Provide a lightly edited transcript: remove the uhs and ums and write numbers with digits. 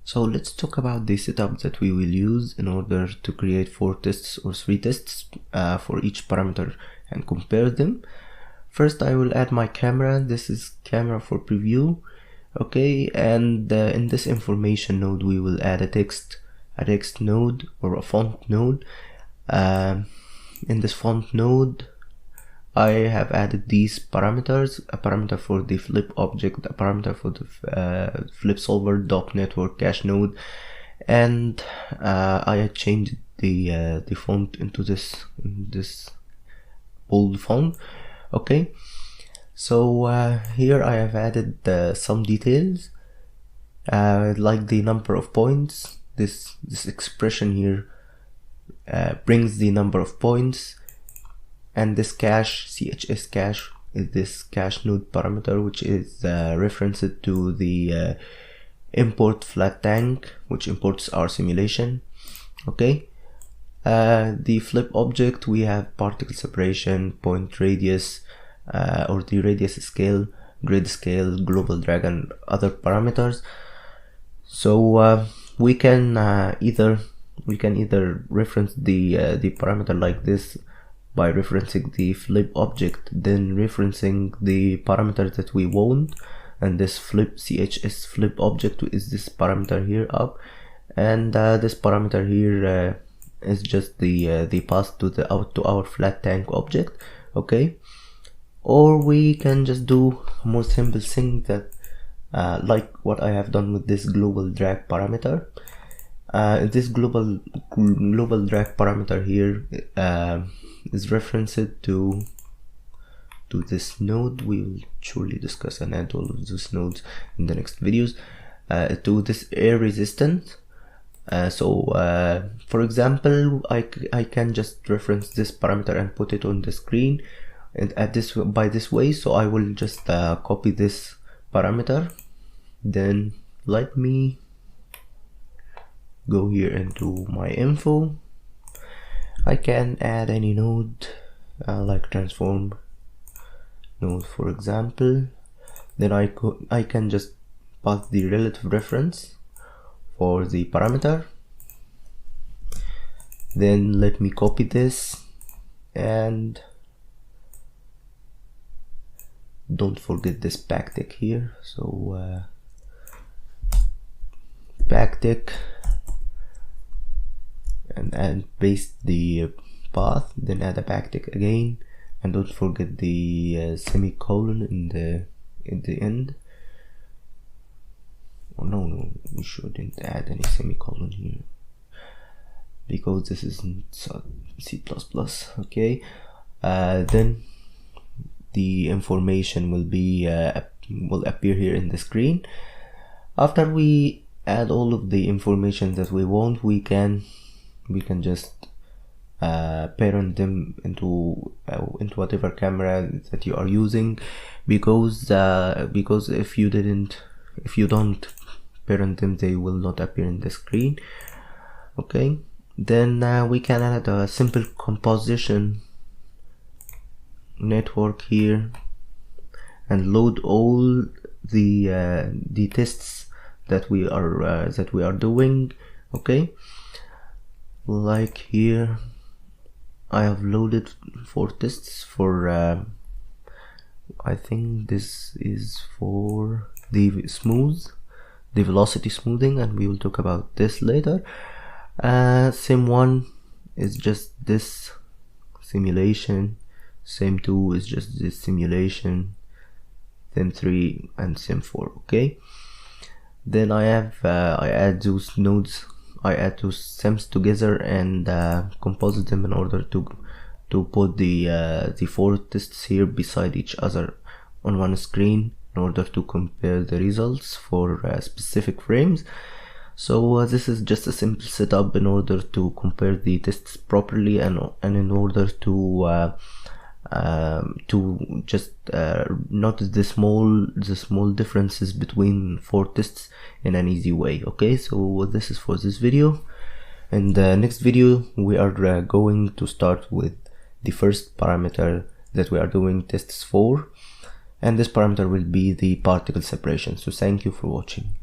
So let's talk about the setup that we will use in order to create 4 tests or 3 tests for each parameter and compare them. First, I will add my camera. This is camera for preview. Okay, and in this information node we will add a text node or a font node. In this font node I have added these parameters: a parameter for the flip object, a parameter for the flip solver network cache node, and I changed the font into this bold font. Okay, so here I have added some details like the number of points. This expression here brings the number of points, and this cache, CHS cache, is this cache node parameter, which is referenced to the import flat tank, which imports our simulation. Okay, the flip object, we have particle separation, point radius, or the radius scale, grid scale, global drag, and other parameters. So we can either reference the parameter like this by referencing the flip object, then referencing the parameter that we want, and this flip CHS flip object is this parameter here up, and this parameter here is just the path to our flat tank object. Okay, or we can just do a more simple thing that like what I have done with this global drag parameter. This global drag parameter here is referenced to this node. We will surely discuss and add all of those nodes in the next videos. To this air resistance. So for example, I can just reference this parameter and put it on the screen and by this way. So I will just copy this parameter. Then let me go here into my info. I can add any node like transform node, for example. Then I can just pass the relative reference for the parameter. Then let me copy this, and don't forget this backtick here. So backtick, and paste the path, then add a backtick again, and don't forget the semicolon in the end. Oh no, we shouldn't add any semicolon here because this is C++. Okay, then the information will appear here in the screen. After we add all of the information that we want, we can just parent them into whatever camera that you are using, because if you don't parent them, they will not appear in the screen. Okay, then we can add a simple composition network here and load all the tests that we are doing. Okay, like here I have loaded 4 tests for I think this is for the velocity smoothing, and we will talk about this later. Sim 1 is just this simulation, Sim 2 is just this simulation, Sim 3 and Sim 4. Okay, then I add those nodes, I add those sims together and composite them in order to put the 4 tests here beside each other on one screen in order to compare the results for specific frames. So this is just a simple setup in order to compare the tests properly, and in order to just notice the small differences between 4 tests in an easy way. Okay, so this is for this video. In the next video we are going to start with the first parameter that we are doing tests for, and this parameter will be the particle separation. So thank you for watching.